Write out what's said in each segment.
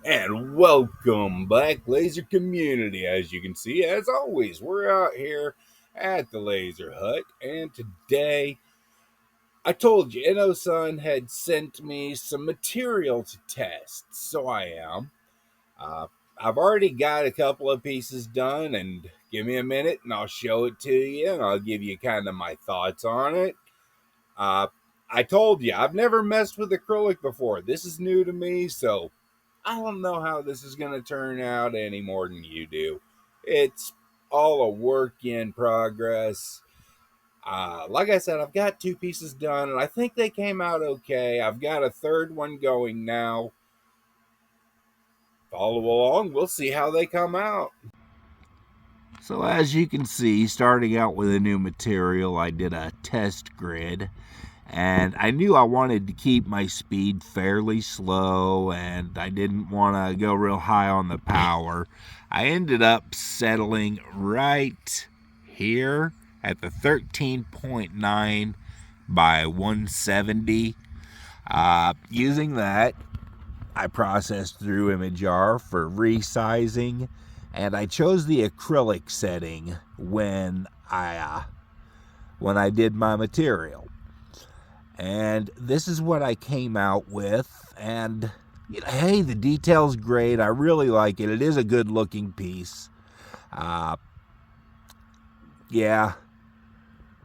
And welcome back, laser community. As you can see, as always, we're out here at the Laser Hut, and today I told you Entosun had sent me some material to test, so I am. Uh, I've already got a couple of pieces done, and give me a minute and I'll show it to you, and I'll give you kind of my thoughts on it. Uh, I told you I've never messed with acrylic before. This is new to me, so I don't know how this is going to turn out any more than you do. It's all a work in progress. Like I said, I've got two pieces done, and I think they came out okay. I've got a third one going now. Follow along, we'll see how they come out. So, as you can see, starting out with a new material, I did a test grid. And I knew I wanted to keep my speed fairly slow, and I didn't want to go real high on the power. I ended up settling right here at the 13.9 by 170. Using that, I processed through ImageR for resizing, and I chose the acrylic setting when I did my material. And this is what I came out with. And, hey, the detail's great. I really like it. It is a good looking piece. Yeah,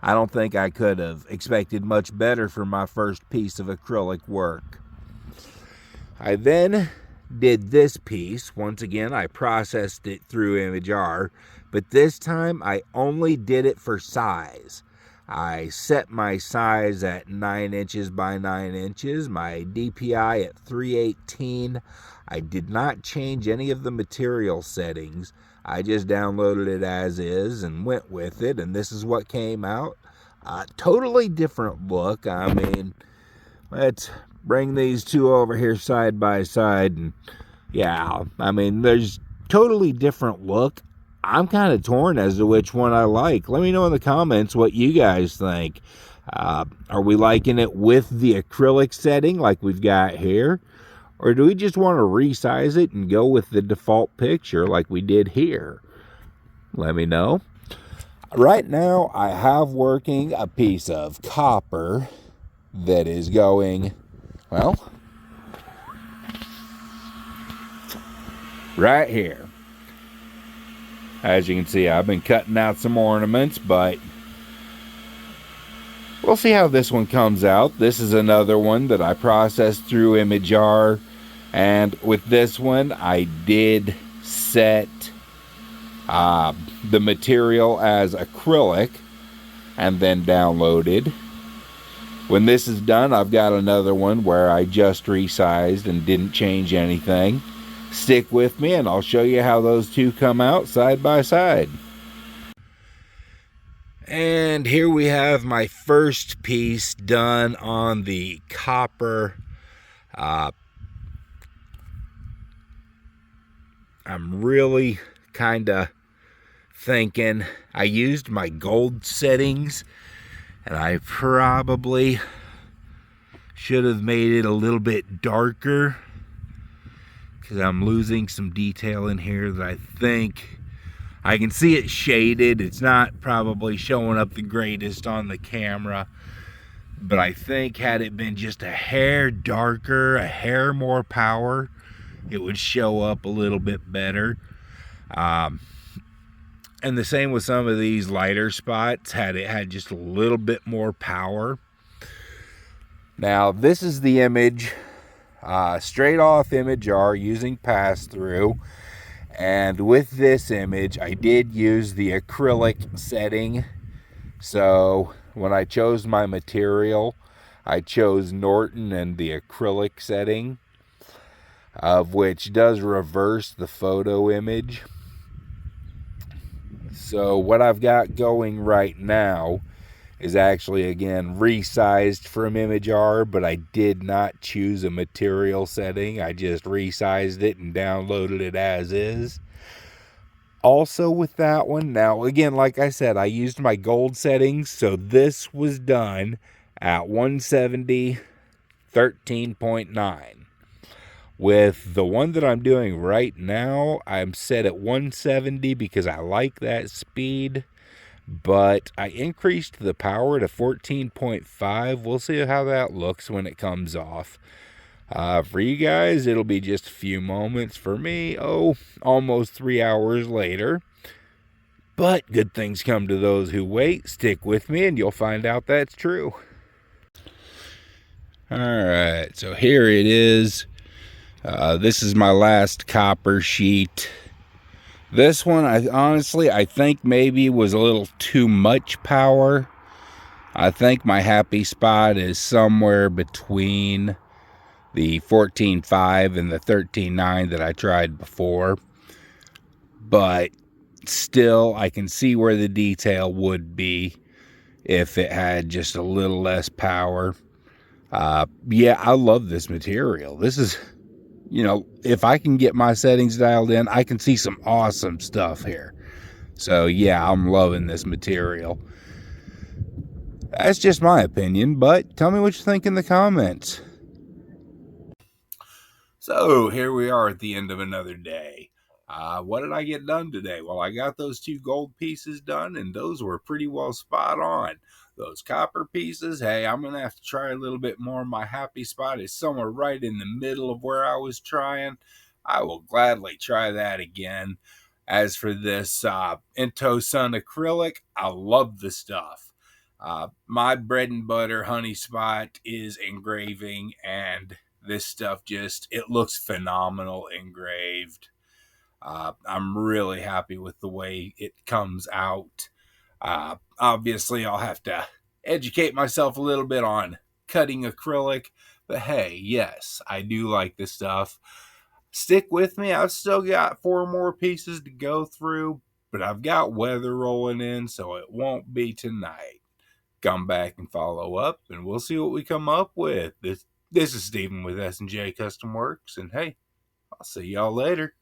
I don't think I could have expected much better for my first piece of acrylic work. I then did this piece. Once again, I processed it through ImageR, but this time I only did it for size. I set my size at 9 inches by 9 inches, my DPI at 318. I did not change any of the material settings. I just downloaded it as is and went with it, and this is what came out. Totally different look. I mean, let's bring these two over here side by side, and yeah, I mean, there's totally different look. I'm kind of torn as to which one I like. Let me know in the comments what you guys think. Are we liking it with the acrylic setting like we've got here? Or do we just want to resize it and go with the default picture like we did here? Let me know. Right now, I have working a piece of copper that is going, well, right here. As you can see, I've been cutting out some ornaments, but we'll see how this one comes out. This is another one that I processed through ImageR, and with this one, I did set the material as acrylic and then downloaded. When this is done, I've got another one where I just resized and didn't change anything. Stick with me and I'll show you how those two come out side by side. And here we have my first piece done on the copper. I'm really kind of thinking I used my gold settings, and I probably should have made it a little bit darker, because I'm losing some detail in here that I think I can see it shaded. It's not probably showing up the greatest on the camera, but I think had it been just a hair darker, a hair more power, it would show up a little bit better. And the same with some of these lighter spots, had it had just a little bit more power. Now, this is the image straight off ImageR using pass-through. And with this image, I did use the acrylic setting. So when I chose my material, I chose Norton and the acrylic setting, of which does reverse the photo image. So what I've got going right now is actually, again, resized from ImageR, but I did not choose a material setting. I just resized it and downloaded it as is. Also with that one, now again, like I said, I used my gold settings, so this was done at 170, 13.9. With the one that I'm doing right now, I'm set at 170 because I like that speed, but I increased the power to 14.5. We'll see how that looks when it comes off. For you guys, it'll be just a few moments. For me, almost 3 hours later. But good things come to those who wait. Stick with me and you'll find out that's true. Alright, so here it is. This is my last copper sheet. This one, I think maybe was a little too much power. I think my happy spot is somewhere between the 14.5 and the 13.9 that I tried before. But still, I can see where the detail would be if it had just a little less power. Yeah, I love this material. This is, if I can get my settings dialed in, I can see some awesome stuff here. So yeah, I'm loving this material. That's just my opinion, but tell me what you think in the comments. So here we are at the end of another day. What did I get done today? Well, I got those 2 gold pieces done, and those were pretty well spot on. Those copper pieces, hey, I'm going to have to try a little bit more. My happy spot is somewhere right in the middle of where I was trying. I will gladly try that again. As for this Entosun acrylic, I love the stuff. My bread and butter honey spot is engraving, and this stuff it looks phenomenal engraved. I'm really happy with the way it comes out. Obviously, I'll have to educate myself a little bit on cutting acrylic, but hey, yes, I do like this stuff. Stick with me. I've still got 4 more pieces to go through, but I've got weather rolling in, so it won't be tonight. Come back and follow up, and we'll see what we come up with. This is Steven with S&J Custom Works, and hey, I'll see y'all later.